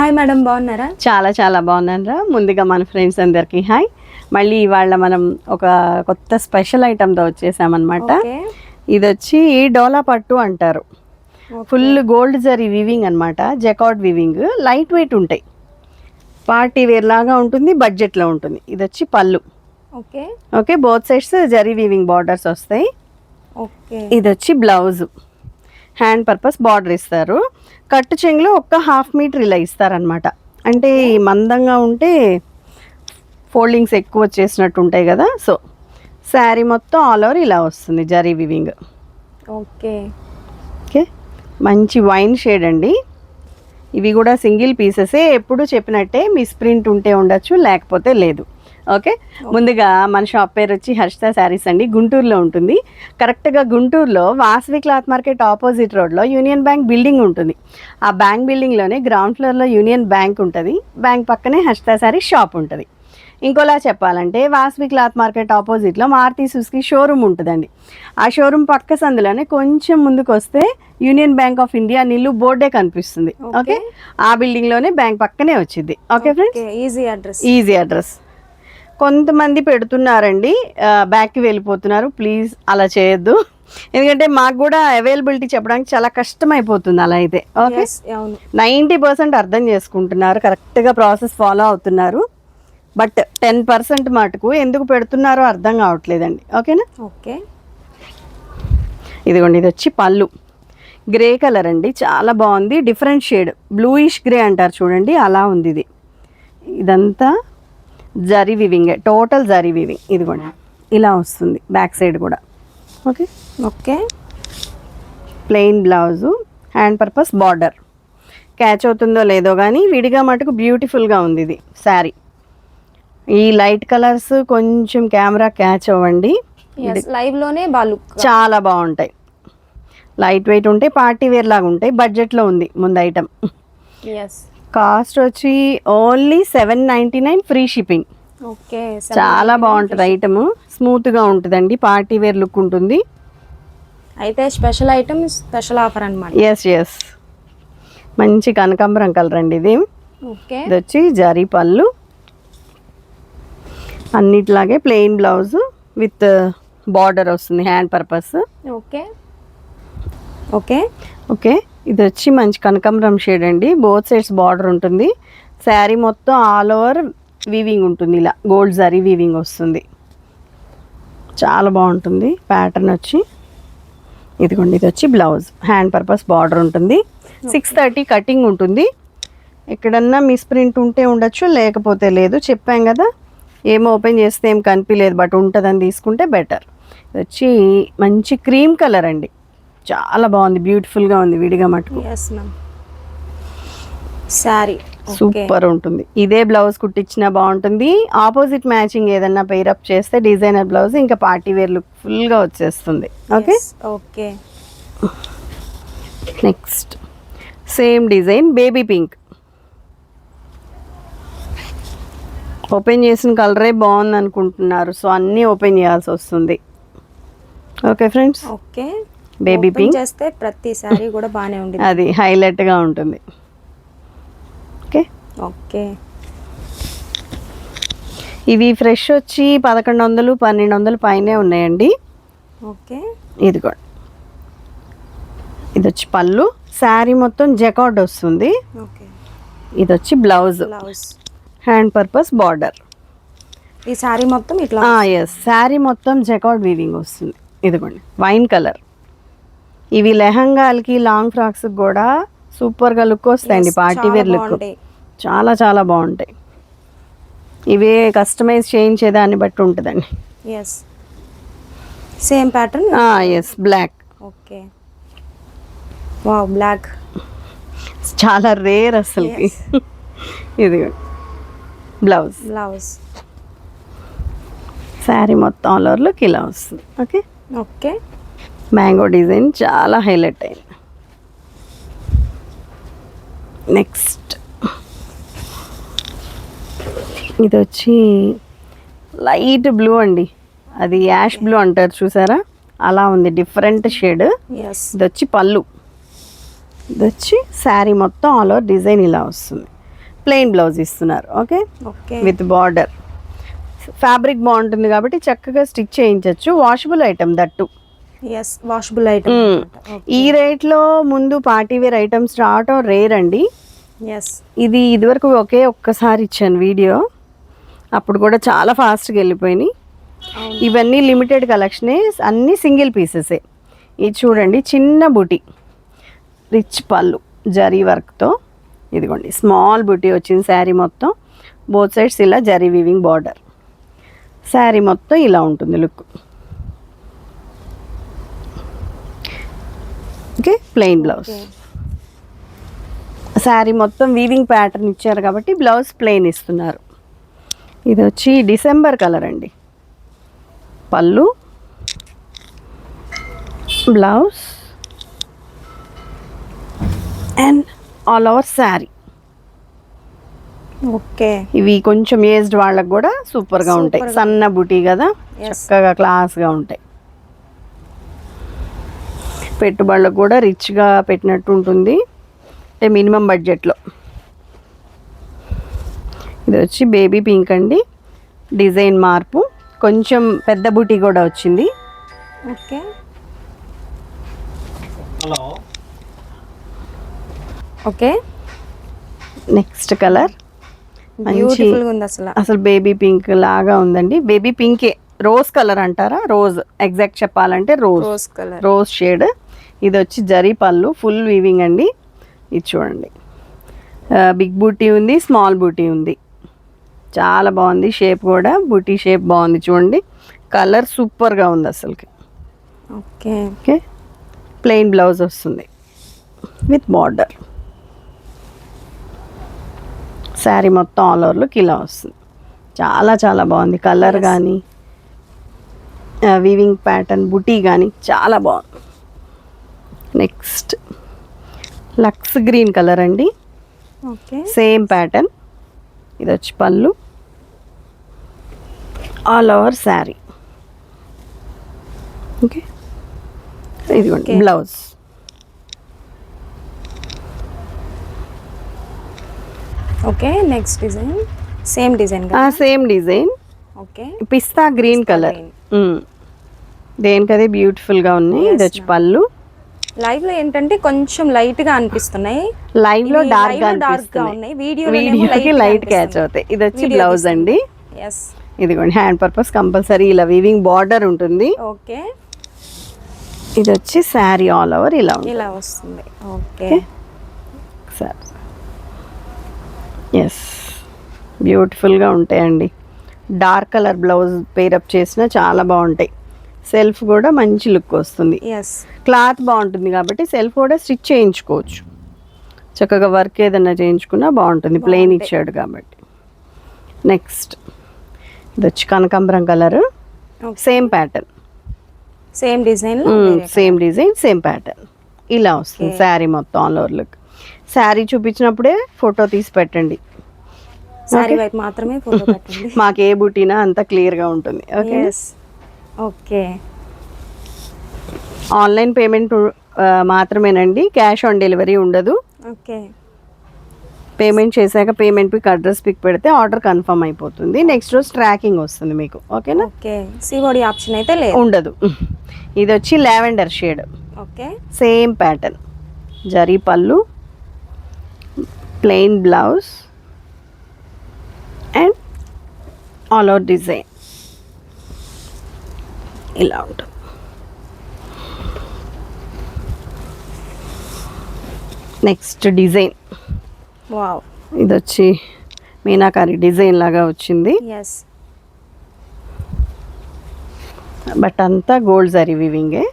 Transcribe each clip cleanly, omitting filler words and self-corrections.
Hi madam, బాగున్నారా? చాలా చాలా బాగున్నారా. ముందుగా మన ఫ్రెండ్స్ అందరికీ హాయ్. మళ్ళీ ఇవాళ మనం ఒక కొత్త స్పెషల్ ఐటమ్తో వచ్చేసామన్నమాట. ఇది వచ్చి డోలా పట్టు అంటారు. ఫుల్ గోల్డ్ జరీ వీవింగ్ అనమాట, జకార్డ్ వీవింగ్. లైట్ వెయిట్ ఉంటాయి, పార్టీ వేర్ లాగా ఉంటుంది, బడ్జెట్లో ఉంటుంది. ఇది వచ్చి పళ్ళు. Okay okay, both sides zari weaving borders వస్తాయి. ఓకే, ఇది వచ్చి బ్లౌజ్, హ్యాండ్ పర్పస్ బార్డర్ ఇస్తారు. కట్టు చెంగులో ఒక్క 1/2 మీటర్ ఇలా ఇస్తారనమాట. అంటే మందంగా ఉంటే ఫోల్డింగ్స్ ఎక్కువ వచ్చేసినట్టు ఉంటాయి కదా, సో శారీ మొత్తం ఆల్ ఓవర్ ఇలా వస్తుంది జరీ వివింగ్. ఓకే ఓకే, మంచి వైన్ షేడ్ అండి. ఇవి కూడా సింగిల్ పీసెసే, ఎప్పుడు చెప్పినట్టే మిస్ప్రింట్ ఉంటే ఉండొచ్చు, లేకపోతే లేదు. ఓకే, ముందుగా మన షాప్ పేరు వచ్చి హర్షిత శారీస్ అండి. గుంటూరులో ఉంటుంది. కరెక్ట్గా గుంటూరులో వాసవి క్లాత్ మార్కెట్ ఆపోజిట్ రోడ్లో యూనియన్ బ్యాంక్ బిల్డింగ్ ఉంటుంది. ఆ బ్యాంక్ బిల్డింగ్లోనే గ్రౌండ్ ఫ్లోర్లో యూనియన్ బ్యాంక్ ఉంటుంది. బ్యాంక్ పక్కనే హర్షిత శారీస్ షాప్ ఉంటుంది. ఇంకోలా చెప్పాలంటే వాసవి క్లాత్ మార్కెట్ ఆపోజిట్లో మారుతి సుజుకి షోరూమ్ ఉంటుందండి. ఆ షోరూమ్ పక్క సందులోనే కొంచెం ముందుకు వస్తే యూనియన్ బ్యాంక్ ఆఫ్ ఇండియా నిల్లు బోర్డే కనిపిస్తుంది. ఓకే, ఆ బిల్డింగ్లోనే బ్యాంక్ పక్కనే వచ్చింది. Okay friends, easy address. కొంతమంది పెడుతున్నారండి, బ్యాక్కి వెళ్ళిపోతున్నారు. ప్లీజ్ అలా చేయొద్దు, ఎందుకంటే మాకు కూడా అవైలబిలిటీ చెప్పడానికి చాలా కష్టం అయిపోతుంది అలా అయితే. ఓకే, 90% అర్థం చేసుకుంటున్నారు, కరెక్ట్గా ప్రాసెస్ ఫాలో అవుతున్నారు. బట్ 10% మటుకు ఎందుకు పెడుతున్నారో అర్థం కావట్లేదండి. ఓకేనా? ఓకే, ఇదిగోండి, ఇది వచ్చి పళ్ళు. గ్రే కలర్ అండి, చాలా బాగుంది. డిఫరెంట్ షేడ్, బ్లూయిష్ గ్రే అంటారు చూడండి, అలా ఉంది ఇది. ఇదంతా zari weaving, total zari weaving. ఇదిగోండి ఇలా వస్తుంది బ్యాక్ సైడ్ కూడా. Okay okay, plain blouse, hand purpose border. Catch అవుతుందో లేదో కానీ విడిగా మటుకు బ్యూటిఫుల్గా ఉంది ఇది శారీ. ఈ లైట్ కలర్స్ కొంచెం కెమెరా క్యాచ్ అవ్వండి, లైవ్లోనే బాలు చాలా బాగుంటాయి. లైట్ వెయిట్ ఉంటాయి, పార్టీ వేర్ లాగా ఉంటాయి. బడ్జెట్లో ఉంది ముందు ఐటమ్. కాస్ట్ వచ్చి ఓన్లీ 799, ఫ్రీ షిప్పింగ్. ఓకే, చాలా బాగుంటుంది ఐటమ్, స్మూత్గా ఉంటుందండి, పార్టీ వేర్ లుక్ ఉంటుంది. అయితే స్పెషల్ ఐటమ్, స్పెషల్ ఆఫర్ అనమాట. ఎస్, మంచి కనకాంబరం కలర్ అండి ఇది. ఓకే, ఇది వచ్చి జరీ పళ్ళు, అన్నిట్లాగే ప్లెయిన్ బ్లౌజ్ విత్ బార్డర్ వస్తుంది, hand purpose. Okay okay okay, ఇది వచ్చి మంచి కనకాంబరం షేడ్ అండి. బోత్ సైడ్స్ బార్డర్ ఉంటుంది. శారీ మొత్తం ఆల్ ఓవర్ వీవింగ్ ఉంటుంది, ఇలా గోల్డ్ జరీ వీవింగ్ వస్తుంది. చాలా బాగుంటుంది ప్యాటర్న్ వచ్చి. ఇదిగోండి, ఇది వచ్చి బ్లౌజ్, హ్యాండ్ పర్పస్ బార్డర్ ఉంటుంది. 630 కటింగ్ ఉంటుంది. ఎక్కడన్నా మిస్ప్రింట్ ఉంటే ఉండొచ్చు, లేకపోతే లేదు. చెప్పాం కదా, ఏమో ఓపెన్ చేస్తే ఏం కనిపించలేదు, బట్ ఉంటుందని తీసుకుంటే బెటర్. ఇది వచ్చి మంచి క్రీమ్ కలర్ అండి, చాలా బాగుంది, బ్యూటిఫుల్గా ఉంది విడిగా మటుకు. సారీ సూపర్ ఉంటుంది. ఇదే బ్లౌజ్ కుట్టించినా బాగుంటుంది. ఆపోజిట్ మ్యాచింగ్ ఏదన్నా పెయిరప్ చేస్తే డిజైనర్ బ్లౌజ్ ఇంకా పార్టీ వేర్ లుక్ ఫుల్గా వచ్చేస్తుంది. Okay okay, next same design, baby pink. Open చేసిన కలరే బాగుంది అనుకుంటున్నారు, సో అన్నీ ఓపెన్ చేయాల్సి వస్తుంది. Okay friends, okay, baby pink చేస్తే ప్రతి సారీ కూడా బాగానే ఉంటుంది, అది హైలైట్గా ఉంటుంది. ఓకే ఓకే, ఇవి ఫ్రెష్ వచ్చి 1100, 1200 పైనే ఉన్నాయండి. ఓకే, ఇదిగోండి, ఇది వచ్చి పళ్ళు. శారీ మొత్తం జకార్డ్ వస్తుంది. ఓకే, ఇది వచ్చి బ్లౌజ్, హ్యాండ్ పర్పస్ బార్డర్. ఈ శారీ మొత్తం ఇట్లా. ఎస్, శారీ మొత్తం జకార్డ్ వీవింగ్ వస్తుంది. ఇదిగోండి వైన్ కలర్. ఇవి లెహంగాలకి, లాంగ్ ఫ్రాక్స్ కూడా సూపర్గా లుక్ వస్తాయండి, పార్టీ వేర్ లుక్. చాలా చాలా బాగుంటాయి. ఇవే కస్టమైజ్ చేయించేదాన్ని బట్టి ఉంటుందండి. Same pattern. Yes, black. Okay, wow, black చాలా రేర్ అసలుకి. ఇదిగోండి బ్లౌజ్, శారీ మొత్తం ఆల్ ఓవర్ లుక్ ఇలా వస్తుంది. ఓకే ఓకే, మ్యాంగో డిజైన్ చాలా హైలైట్ అయింది. నెక్స్ట్ ఇది వచ్చి లైట్ బ్లూ అండి, అది యాష్ బ్లూ అంటారు చూసారా, అలా ఉంది, డిఫరెంట్ షేడ్. ఇది వచ్చి పళ్ళు, ఇది వచ్చి శారీ మొత్తం ఆల్ ఓవర్ డిజైన్ ఇలా వస్తుంది. ప్లెయిన్ బ్లౌజ్ ఇస్తున్నారు. Okay, okay with border. Fabric బాగుంటుంది కాబట్టి చక్కగా స్టిచ్ చేయించవచ్చు. Washable item that. Yes washable item. ఈ రేట్లో ముందు పార్టీ వేర్ ఐటమ్స్ రావటం రేర్ అండి. ఎస్ ఇది ఇదివరకు ఒక్కసారి ఇచ్చాను వీడియో, అప్పుడు కూడా చాలా ఫాస్ట్గా వెళ్ళిపోయినాయి. ఇవన్నీ లిమిటెడ్ కలెక్షనే, అన్నీ సింగిల్ పీసెసే. ఇది చూడండి, చిన్న బుటీ, రిచ్ పళ్ళు జరీ వర్క్తో. ఇదిగోండి స్మాల్ బుటీ వచ్చింది శారీ మొత్తం. బోత్ సైడ్స్ ఇలా జరీ వీవింగ్ బార్డర్. శారీ మొత్తం ఇలా ఉంటుంది look. Okay, plain blouse. Sari మొత్తం వీవింగ్ ప్యాటర్న్ ఇచ్చారు కాబట్టి బ్లౌజ్ ప్లెయిన్ ఇస్తున్నారు. ఇది వచ్చి డిసెంబర్ కలర్ అండి. పళ్ళు, blouse and all over sari. Okay ఇవి కొంచెం ఏజ్డ్ వాళ్ళకి కూడా సూపర్గా ఉంటాయి. సన్న బుటీ కదా, చక్కగా క్లాస్గా ఉంటాయి. పెట్టుబడులకు కూడా రిచ్గా పెట్టినట్టు ఉంటుంది, అంటే మినిమం బడ్జెట్లో. ఇది వచ్చి బేబీ పింక్ అండి. డిజైన్ మార్పు, కొంచెం పెద్ద బుటీ కూడా వచ్చింది. Okay okay next colour beautiful గా ఉంది అసలు బేబీ పింక్ లాగా ఉందండి. బేబీ పింకే, రోజ్ కలర్ అంటారా, రోజ్ ఎగ్జాక్ట్ చెప్పాలంటే రోజ్ కలర్, రోజ్ షేడ్. ఇది వచ్చి జరీ పళ్ళు, ఫుల్ వీవింగ్ అండి. ఇది చూడండి, బిగ్ బూటీ ఉంది, స్మాల్ బూటీ ఉంది. చాలా బాగుంది షేప్ కూడా, బూటీ షేప్ బాగుంది చూడండి. కలర్ సూపర్గా ఉంది అసలుకి. ఓకే ఓకే, ప్లెయిన్ బ్లౌజ్ వస్తుంది విత్ బార్డర్. శారీ మొత్తం ఆల్ ఓవర్ లుక్ ఇలా వస్తుంది. చాలా చాలా బాగుంది కలర్ కానీ, వీవింగ్ ప్యాటర్న్, బుటీ కానీ చాలా బాగుంది. నెక్స్ట్ లక్స్ గ్రీన్ కలర్ అండి. Okay same pattern. ఇది వచ్చి పళ్ళు, ఆల్ ఓవర్ శారీ. ఓకే, ఇదిగోండి blouse. Okay next design same design same design. Okay pista green colour, దేనికదే బ్యూటిఫుల్గా ఉన్నాయి. ఇది వచ్చి పళ్ళు. లైవ్ లో ఏంటంటే కొంచెం లైట్ గా అనిపిస్తున్నాయి, లైవ్ లో డార్క్ గా ఉన్నాయి, వీడియోకి లైట్ క్యాచ్ అవుతాయి. ఇది వచ్చి బ్లౌజ్ అండి. ఎస్ ఇదిగోండి హ్యాండ్ పర్పస్ కంపల్సరీ ఇలా వీవింగ్ బార్డర్ ఉంటుంది. ఓకే ఇది వచ్చి శారీ ఆల్ ఓవర్ ఇలా వస్తుంది. ఓకే ఎస్, బ్యూటిఫుల్గా ఉంటాయండి. డార్క్ కలర్ బ్లౌజ్ పేరప్ చేసినా చాలా బాగుంటాయి. సెల్ఫ్ కూడా మంచి లుక్ వస్తుంది. ఎస్, క్లాత్ బాగుంటుంది కాబట్టి సెల్ఫ్ కూడా స్టిచ్ చేయించుకోవచ్చు. చక్కగా వర్క్ ఏదైనా చేయించుకున్నా బాగుంటుంది, ప్లెయిన్ ఇచ్చాడు కాబట్టి. నెక్స్ట్ ఇది వచ్చి కనకాంబరం colour. Same pattern, same design, same design, same pattern ఇలా వస్తుంది. శారీ మొత్తం ఆల్ ఓవర్ లుక్. శారీ చూపించినప్పుడే ఫోటో తీసి పెట్టండి. శారీ వైపు మాత్రమే ఫోటో పెట్టండి. మాకు ఏ బుటీనా అంత క్లియర్గా ఉంటుంది. ఓకే ఓకే, ఆన్లైన్ పేమెంట్ మాత్రమేనండి, క్యాష్ ఆన్ డెలివరీ ఉండదు. ఓకే, పేమెంట్ చేశాక పేమెంట్ పిక్, అడ్రస్ పిక్ పెడితే ఆర్డర్ కన్ఫర్మ్ అయిపోతుంది. నెక్స్ట్ రోజు ట్రాకింగ్ వస్తుంది మీకు. ఓకేనా? ఓకే, సిఓడి ఆప్షన్ అయితే లేదు, ఉండదు. ఇది వచ్చి lavender shade. Okay, same pattern, జరీ పళ్ళు, plain blouse and all over design ఇలా ఉంటుంది. నెక్స్ట్ డిజైన్, వావ్, ఇది వచ్చి మీనాకారి డిజైన్ లాగా వచ్చింది. ఎస్, బట్ అంతా గోల్డ్ జరీ వీవింగే.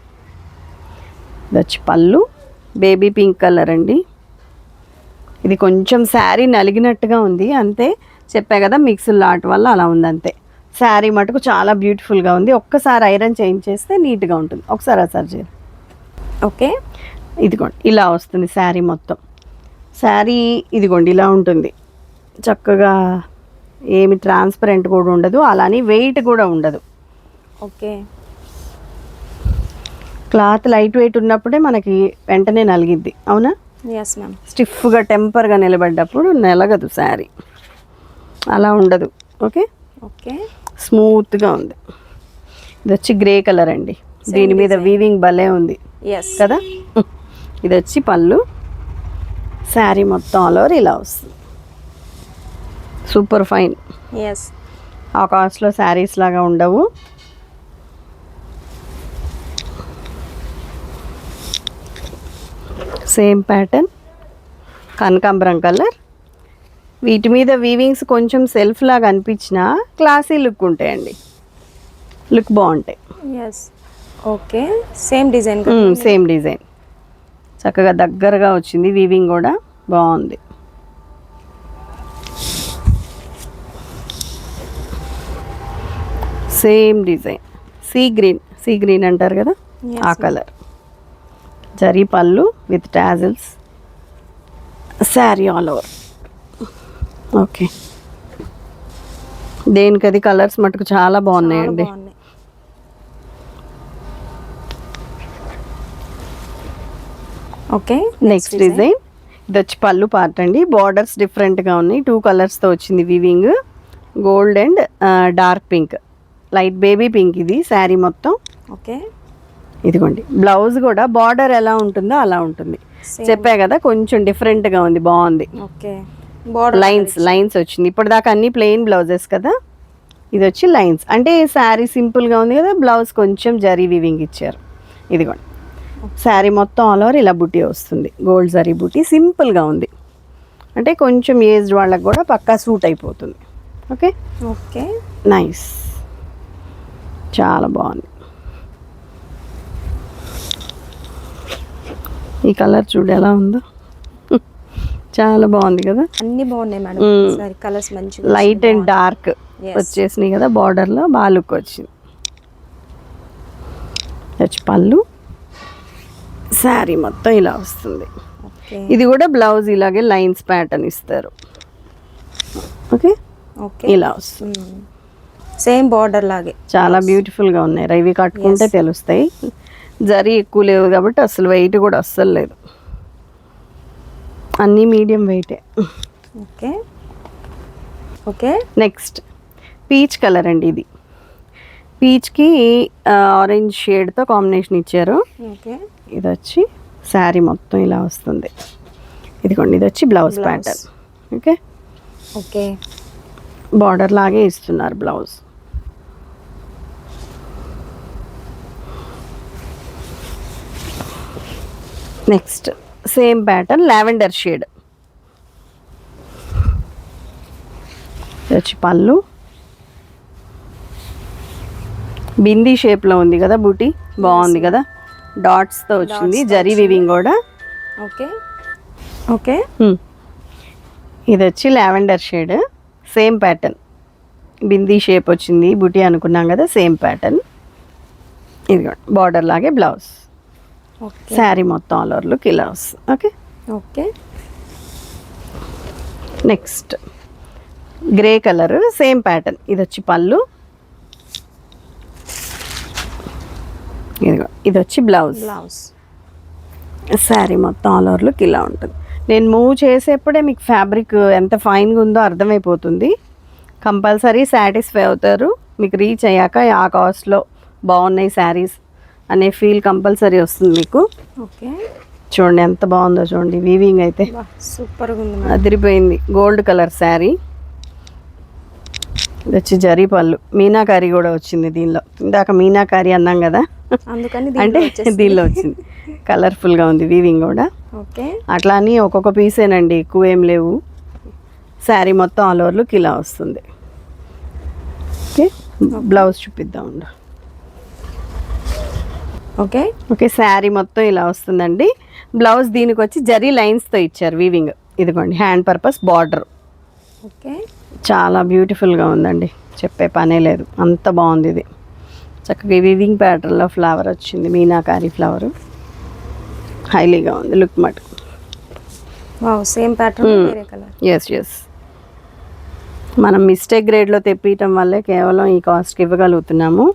ఇది వచ్చి పళ్ళు, బేబీ పింక్ కలర్ అండి. ఇది కొంచెం శారీ నలిగినట్టుగా ఉంది అంతే, చెప్పా కదా మిక్స్డ్ లాట్ వల్ల అలా ఉంది అంతే. శారీ మటుకు చాలా బ్యూటిఫుల్గా ఉంది. ఒక్కసారి ఐరన్ చేంజ్ చేస్తే నీట్గా ఉంటుంది. ఒకసారి అసలు చేయండి. ఓకే, ఇదిగోండి ఇలా వస్తుంది శారీ మొత్తం. శారీ ఇదిగోండి ఇలా ఉంటుంది. చక్కగా ఏమి ట్రాన్స్పరెంట్ కూడా ఉండదు, అలానే వెయిట్ కూడా ఉండదు. ఓకే, క్లాత్ లైట్ వెయిట్ ఉన్నప్పుడే మనకి వెంటనే నలిగిద్ది, అవునా? Yes ma'am. స్టిఫ్గా టెంపర్గా నిలబడ్డప్పుడు నెలగదు శారీ, అలా ఉండదు. Okay, okay. స్మూత్గా ఉంది. ఇది వచ్చి గ్రే కలర్ అండి, దీని మీద వీవింగ్ భలే ఉంది ఎస్ కదా. ఇది వచ్చి పళ్ళు, శారీ మొత్తం ఆల్ ఓవర్ ఇలా వస్తుంది. Super fine. ఎస్. ఆ కాస్ట్లో శారీస్ లాగా ఉండవు. సేమ్ ప్యాటర్న్, కనకాంబరం కలర్. వీటి మీద వీవింగ్స్ కొంచెం సెల్ఫ్ లాగా అనిపించినా క్లాసీ లుక్ ఉంటాయండి, లుక్ బాగుంటాయి. Yes. Okay. Same design. Same design, చక్కగా దగ్గరగా వచ్చింది, వీవింగ్ కూడా బాగుంది. సేమ్ డిజైన్, సీ గ్రీన్ అంటారు కదా, ఆ కలర్. జరీ పళ్ళు with tassels, sari all over. Okay, దేనికది కలర్స్ మటుకు చాలా బాగున్నాయండి. ఓకే. నెక్స్ట్ డిజైన్, ఇది వచ్చి పళ్ళు పార్ట్ అండి. బార్డర్స్ డిఫరెంట్గా ఉన్నాయి, 2 కలర్స్తో వచ్చింది weaving, gold and dark pink, light baby pink. ఇది శారీ మొత్తం. ఓకే. ఇదిగోండి బ్లౌజ్ కూడా బార్డర్ ఎలా ఉంటుందో అలా ఉంటుంది. చెప్పా కదా కొంచెం డిఫరెంట్గా ఉంది, బాగుంది. ఓకే. లైన్స్ వచ్చింది. ఇప్పటిదాకా అన్ని ప్లెయిన్ బ్లౌజెస్ కదా, ఇది వచ్చి లైన్స్. అంటే శారీ సింపుల్గా ఉంది కదా, బ్లౌజ్ కొంచెం జరీ వీవింగ్ ఇచ్చారు. ఇదిగోండి శారీ మొత్తం ఆల్ ఓవర్ ఇలా బుటీ వస్తుంది, గోల్డ్ జరీ బుటీ. సింపుల్గా ఉంది, అంటే కొంచెం ఏజ్డ్ వాళ్ళకి కూడా పక్కా సూట్ అయిపోతుంది. ఓకే. ఓకే. నైస్, చాలా బాగుంది. ఈ కలర్ చూడు ఎలా ఉందో, చాలా బాగుంది కదా. అన్ని బాగున్నాయి మేడం, సారీ కలర్స్ మంచి లైట్ అండ్ డార్క్ వచ్చేసినాయి కదా, బార్డర్లో బాగా లుక్ వచ్చింది. వచ్చి పళ్ళు, శారీ మొత్తం ఇలా వస్తుంది. ఇది కూడా బ్లౌజ్ ఇలాగే లైన్స్ ప్యాటర్న్ ఇస్తారు. ఓకే, ఇలా వస్తుంది. సేమ్ బార్డర్ లాగే చాలా బ్యూటిఫుల్గా ఉన్నాయి. ఇవి కట్టుకుంటే తెలుస్తాయి. జరీ ఎక్కువ లేవు కాబట్టి అసలు వెయిట్ కూడా అస్సలు లేదు, అన్నీ మీడియం వెయిటే. Okay. Okay. Next peach colour అండి. ఇది పీచ్కి ఆరెంజ్ షేడ్తో కాంబినేషన్ ఇచ్చారు. ఓకే. ఇది వచ్చి శారీ మొత్తం ఇలా వస్తుంది. ఇదిగోండి, ఇది వచ్చి blouse pattern. Okay. Okay. Border లాగే ఇస్తున్నారు blouse. Next same pattern, lavender shade. వచ్చి పళ్ళు, బిందీ షేప్లో ఉంది కదా బూటీ, బాగుంది కదా, డాట్స్తో వచ్చింది, జరీ వీవింగ్ కూడా. ఓకే. ఓకే. ఇది వచ్చి lavender shade, same pattern, bindi shape వచ్చింది, బూటీ అనుకున్నాం కదా, సేమ్ ప్యాటర్న్. ఇది బార్డర్ లాగే బ్లౌజ్, శారీ మొత్తం ఆల్ ఓవర్ లుక్ ఇలా వస్తుంది. Okay. Okay. Next grey colour, same pattern. ఇది వచ్చి పళ్ళు, ఇది వచ్చి బ్లౌజ్, శారీ మొత్తం ఆల్ ఓవర్ లుక్ ఇలా ఉంటుంది. నేను మూవ్ చేసేప్పుడే మీకు ఫ్యాబ్రిక్ ఎంత ఫైన్గా ఉందో అర్థమైపోతుంది. కంపల్సరీ సాటిస్ఫై అవుతారు. మీకు రీచ్ అయ్యాక ఆ కాస్ట్లో బాగున్నాయి శారీస్ అనే ఫీల్ కంపల్సరీ వస్తుంది మీకు. ఓకే. చూడండి ఎంత బాగుందో చూడండి, వీవింగ్ అయితే సూపర్గా ఉంది, అదిరిపోయింది. Gold colour sari. ఇది వచ్చి జరీ పళ్ళు, మీనాకారి కూడా వచ్చింది దీనిలో. ఇందాక మీనాకారి అన్నాం కదా, అందుకని అంటే దీనిలో వచ్చింది. కలర్ఫుల్గా ఉంది వీవింగ్ కూడా. ఓకే. అట్లా అని ఒక్కొక్క పీసేనండి, ఎక్కువ ఏం లేవు. శారీ మొత్తం ఆల్ ఓవర్ లుక్ ఇలా వస్తుంది. ఓకే. బ్లౌజ్ చూపిద్దాం. ఓకే. ఓకే, శారీ మొత్తం ఇలా వస్తుందండి. బ్లౌజ్ దీనికి వచ్చి జరీ లైన్స్తో ఇచ్చారు వీవింగ్. ఇదిగోండి హ్యాండ్ పర్పస్ బార్డర్. ఓకే. చాలా బ్యూటిఫుల్గా ఉందండి, చెప్పే పనే లేదు, అంత బాగుంది. ఇది చక్కగా వీవింగ్ ప్యాటర్న్లో ఫ్లవర్ వచ్చింది, మీనాకారి ఫ్లవర్. హైలీగా ఉంది లుక్ మటుకు. సేమ్ ప్యాటర్న్, వేరే కలర్. ఎస్, మనం మిస్టేక్ గ్రేడ్లో తెప్పియటం వల్లే కేవలం ఈ కాస్ట్కి ఇవ్వగలుగుతున్నాము.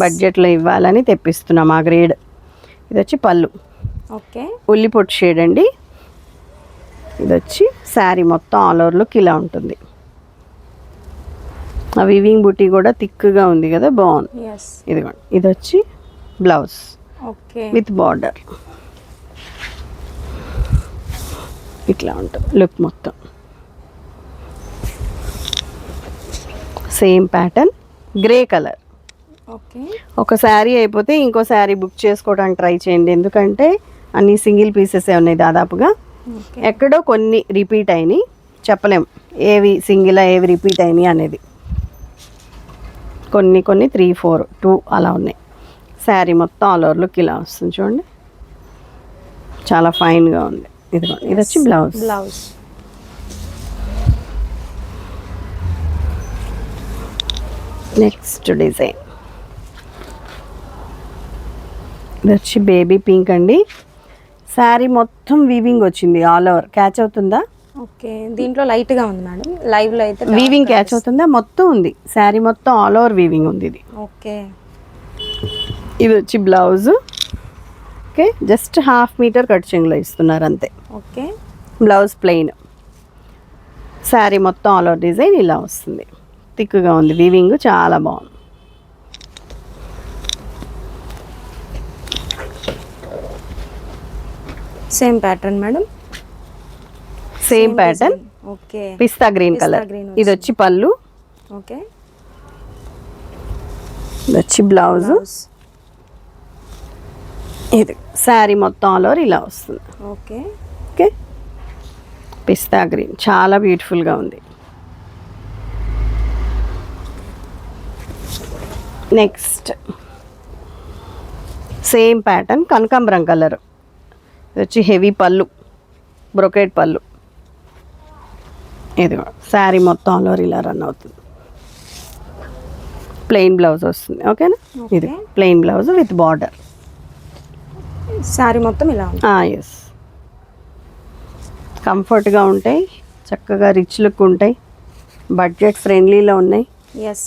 బడ్జెట్లో ఇవ్వాలని తెప్పిస్తున్నాం ఆ గ్రేడ్. ఇది వచ్చి పళ్ళు. ఓకే. ఉల్లిపొట్టు షేడ్ అండి. ఇది వచ్చి శారీ మొత్తం ఆల్ ఓవర్ లుక్ ఇలా ఉంటుంది. ఆ వీవింగ్ బుటీ కూడా థిక్గా ఉంది కదా, బాగుంది. ఎస్. ఇదిగోండి, ఇది వచ్చి బ్లౌజ్ ఓకే. With border. ఇట్లా ఉంటుంది లుక్ మొత్తం. Same pattern, grey colour. Okay. ఒక శారీ అయిపోతే ఇంకో శారీ బుక్ చేసుకోవడానికి ట్రై చేయండి, ఎందుకంటే అన్ని సింగిల్ పీసెస్ ఉన్నాయి దాదాపుగా. ఎక్కడో కొన్ని రిపీట్ అయినాయి, చెప్పలేం ఏవి సింగిల్ ఏవి రిపీట్ అయినాయి అనేది. కొన్ని 3, 4, 2 అలా ఉన్నాయి. శారీ మొత్తం ఆల్ ఓవర్ లుక్ ఇలా వస్తుంది చూడండి, చాలా ఫైన్గా ఉంది. ఇదిగోండి, ఇది వచ్చి బ్లౌజ్. నెక్స్ట్ డిజైన్ ఇది వచ్చి బేబీ పింక్ అండి. శారీ మొత్తం వీవింగ్ వచ్చింది ఆల్ ఓవర్. క్యాచ్ అవుతుందా? ఓకే. దీంట్లో లైట్గా ఉంది మేడం, లైవ్లో అయితే వీవింగ్ క్యాచ్ అవుతుందా? మొత్తం ఉంది, శారీ మొత్తం ఆల్ ఓవర్ వీవింగ్ ఉంది ఇది. ఓకే. ఇది వచ్చి blouse. Okay, just 1/2 metre cut చెంగులో ఇస్తున్నారు అంతే. ఓకే. బ్లౌజ్ ప్లెయిన్, శారీ మొత్తం ఆల్ ఓవర్ డిజైన్ ఇలా వస్తుంది. థిక్గా ఉంది, వీవింగ్ చాలా బాగుంది. Same pattern madam, same pattern. Okay. Pista green colour. ఇది వచ్చి పళ్ళు. ఓకే. ఇది వచ్చి బ్లౌజ్. ఇది శారీ మొత్తం ఆల్ ఓవర్ ఇలా వస్తుంది. ఓకే. ఓకే, పిస్తా గ్రీన్ చాలా బ్యూటిఫుల్గా ఉంది. నెక్స్ట్ సేమ్ ప్యాటర్న్, కనకాంబరం కలర్. ఇది వచ్చి హెవీ పళ్ళు, బ్రొకేట్ పళ్ళు. ఇది శారీ మొత్తం ఆల్ ఓవర్ ఇలా రన్ అవుతుంది. ప్లెయిన్ బ్లౌజ్ వస్తుంది. ఓకేనా? ఇది plain blouse with border. Sari మొత్తం ఇలా ఉంది. ఎస్, కంఫర్ట్గా ఉంటాయి, చక్కగా రిచ్ లుక్ ఉంటాయి, బడ్జెట్ ఫ్రెండ్లీలో ఉన్నాయి. ఎస్.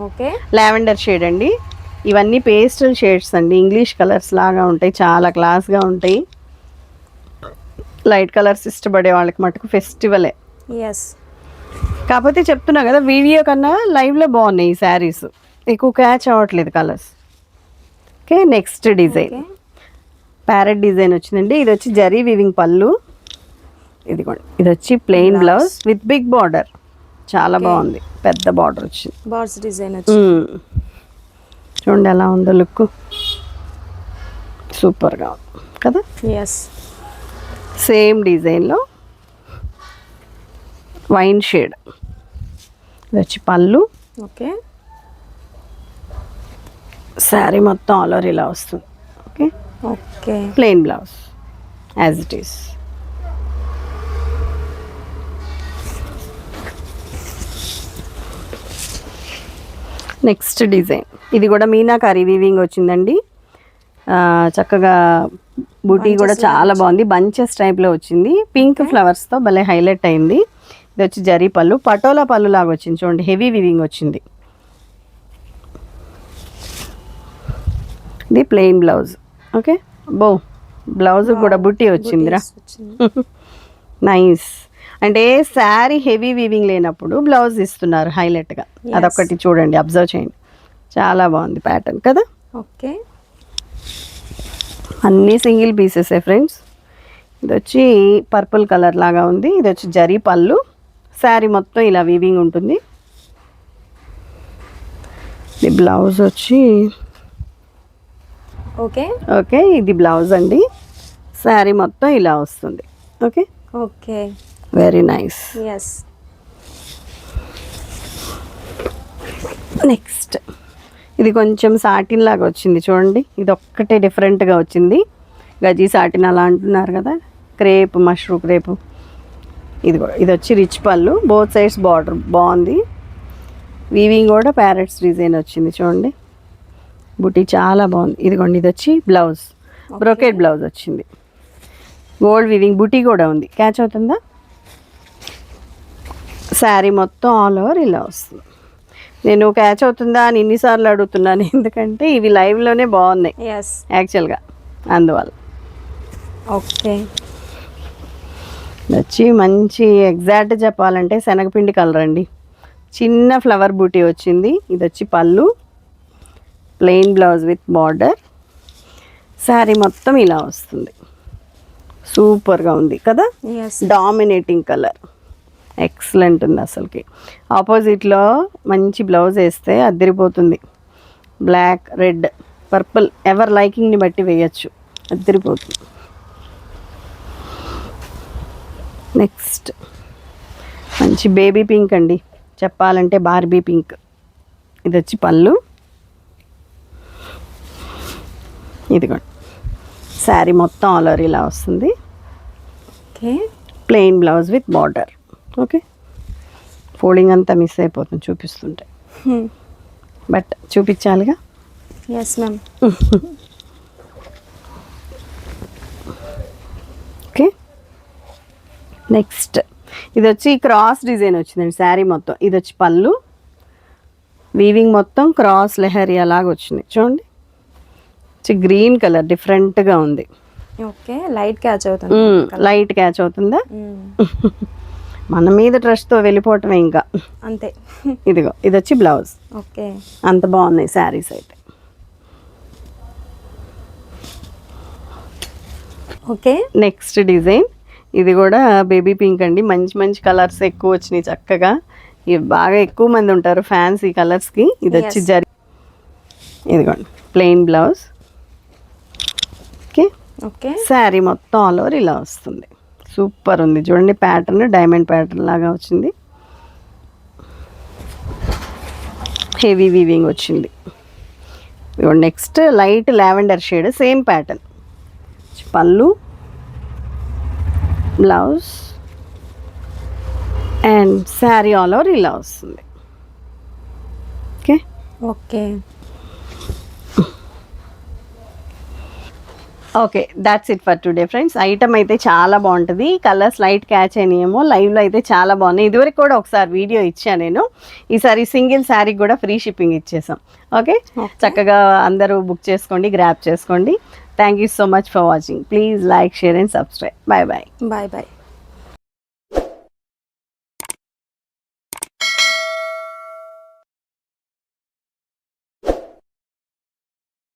ఓకే. లావెండర్ షేడ్ అండి. ఇవన్నీ పేస్టల్ షేడ్స్ అండి, ఇంగ్లీష్ కలర్స్ లాగా ఉంటాయి, చాలా క్లాస్గా ఉంటాయి. లైట్ కలర్స్ ఇష్టపడే వాళ్ళకి మటుకు ఫెస్టివలే. ఎస్. కాకపోతే చెప్తున్నా కదా, వీడియో కన్నా లైవ్లో బాగున్నాయి ఈ శారీస్, ఎక్కువ క్యాచ్ అవ్వట్లేదు colours. Okay, next design parrot design వచ్చిందండి. ఇది వచ్చి జరీ వీవింగ్ పళ్ళు. ఇదిగోండి, ఇది వచ్చి plain blouse with big border. చాలా బాగుంది, పెద్ద బార్డర్ వచ్చింది. బార్డ్స్ డిజైన్ వచ్చింది. చూడండి ఎలా ఉందో లుక్, సూపర్గా ఉంది కదా. ఎస్. సేమ్ డిజైన్లో వైన్ షేడ్. ఇది వచ్చి పళ్ళు. ఓకే. శారీ మొత్తం ఆల్ ఓవర్ ఇలా వస్తుంది. Okay. Okay. Plain blouse as it is. Next design, ఇది కూడా మీనాకారి వీవింగ్ వచ్చిందండి. చక్కగా బూటీ కూడా చాలా బాగుంది, బంచెస్ టైప్లో వచ్చింది, పింక్ ఫ్లవర్స్తో భలే హైలైట్ అయింది. ఇది వచ్చి జరీ పళ్ళు, పటోలా పళ్ళు లాగా వచ్చింది చూడండి, హెవీ వీవింగ్ వచ్చింది. ఇది ప్లెయిన్ బ్లౌజ్. ఓకే, బ్లౌజ్ కూడా బుట్టి వచ్చిందిరా. నైస్. అంటే శారీ హెవీ వీవింగ్ లేనప్పుడు బ్లౌజ్ ఇస్తున్నారు హైలైట్గా, అదొకటి చూడండి, అబ్జర్వ్ చేయండి, చాలా బాగుంది ప్యాటర్న్ కదా. ఓకే. అన్నీ సింగిల్ పీసెసే ఫ్రెండ్స్. ఇది వచ్చి పర్పుల్ కలర్ లాగా ఉంది. ఇది వచ్చి జరీ పళ్ళు, శారీ మొత్తం ఇలా వీవింగ్ ఉంటుంది. ఇది బ్లౌజ్ వచ్చి ఓకే. ఓకే, ఇది బ్లౌజ్ అండి, శారీ మొత్తం ఇలా వస్తుంది. Okay. Okay. Very nice. Yes. Next ఇది కొంచెం సాటిన్ లాగా వచ్చింది చూడండి, ఇది ఒక్కటే డిఫరెంట్గా వచ్చింది. గజీ సాటిన్ అలా అంటున్నారు కదా, క్రేప్, మష్రూ క్రేప్. ఇది వచ్చి రిచ్ పళ్ళు, బోత్ సైడ్స్ బార్డర్ బాగుంది. వీవింగ్ కూడా ప్యారెట్స్ డిజైన్ వచ్చింది చూడండి, బుటీ చాలా బాగుంది. ఇదిగోండి, ఇది వచ్చి బ్లౌజ్, బ్రోకెట్ బ్లౌజ్ వచ్చింది, గోల్డ్ వీవింగ్ బుటీ కూడా ఉంది. క్యాచ్ అవుతుందా? శారీ మొత్తం ఆల్ ఓవర్ ఇలా వస్తుంది. నేను క్యాచ్ అవుతుందా అని ఇన్నిసార్లు అడుగుతున్నాను, ఎందుకంటే ఇవి లైవ్లోనే బాగున్నాయి యాక్చువల్గా. అందువల్ల. ఓకే. ఇది వచ్చి మంచి ఎగ్జాక్ట్ చెప్పాలంటే శనగపిండి కలర్ అండి. చిన్న ఫ్లవర్ బూటీ వచ్చింది. ఇది వచ్చి పళ్ళు, plain blouse with border. Sari మొత్తం ఇలా వస్తుంది. సూపర్గా ఉంది కదా, ఎస్. డామినేటింగ్ కలర్, ఎక్సలెంట్ ఉంది అసలుకి. ఆపోజిట్లో మంచి బ్లౌజ్ వేస్తే అద్దరిపోతుంది. బ్లాక్, రెడ్, పర్పుల్ ఎవర్ లైకింగ్ని బట్టి వేయచ్చు, అద్దరిపోతుంది. నెక్స్ట్ మంచి బేబీ పింక్ అండి, చెప్పాలంటే బార్బీ పింక్. ఇది వచ్చి పళ్ళు, ఇదిగోండి శారీ మొత్తం ఆల్ ఓవర్ ఇలా వస్తుంది. Okay. Plain blouse with border. Okay, folding అంతా మిస్ అయిపోతుంది చూపిస్తుంటే, బట్ చూపించాలిగా. Yes ma'am. ఓకే, నెక్స్ట్ ఇది వచ్చి క్రాస్ డిజైన్ వచ్చిందండి శారీ మొత్తం. ఇది వచ్చి పళ్ళు, వీవింగ్ మొత్తం క్రాస్ లెహరియా లాగా వచ్చింది చూడండి. గ్రీన్ కలర్ డిఫరెంట్గా ఉంది. ఓకే, లైట్ క్యాచ్ అవుతుంది. లైట్ క్యాచ్ అవుతుందా? మన మీద ట్రస్ట్తో వెళ్ళిపోవటమే ఇంకా అంతే. ఇదిగో ఇది వచ్చి బ్లౌజ్. ఓకే, అంత బాగున్నాయి శారీస్ అయితే. ఓకే. నెక్స్ట్ డిజైన్ ఇది కూడా బేబీ పింక్ అండి. మంచి మంచి కలర్స్ ఎక్కువ వచ్చినాయి చక్కగా. ఇవి బాగా ఎక్కువ మంది ఉంటారు ఫ్యాన్స్ ఈ కలర్స్కి. ఇది వచ్చి జరి, ఇదిగోండి plain blouse. Okay. Okay, sari మొత్తం ఆల్ ఓవర్ ఇలా వస్తుంది. సూపర్ ఉంది చూడండి, ప్యాటర్న్ డైమండ్ ప్యాటర్న్ లాగా వచ్చింది. హెవీ వీవింగ్ వచ్చింది. Next light lavender shade, same pattern. పళ్ళు, blouse and sari all over ఇలా వస్తుంది. Okay. Okay. Okay, that's it for today friends. Item అయితే చాలా బాగుంటుంది. కలర్స్ లైట్ క్యాచ్ అయినాయేమో, లైవ్లో అయితే చాలా బాగున్నాయి. ఇదివరకు కూడా ఒకసారి వీడియో ఇచ్చాను నేను. ఈసారి సింగిల్ శారీ కూడా ఫ్రీ షిప్పింగ్ ఇచ్చేసాం. ఓకే, చక్కగా అందరూ బుక్ చేసుకోండి, గ్రాప్ చేసుకోండి. Thank you so much for watching. Please like, share and subscribe. Bye bye. Bye bye.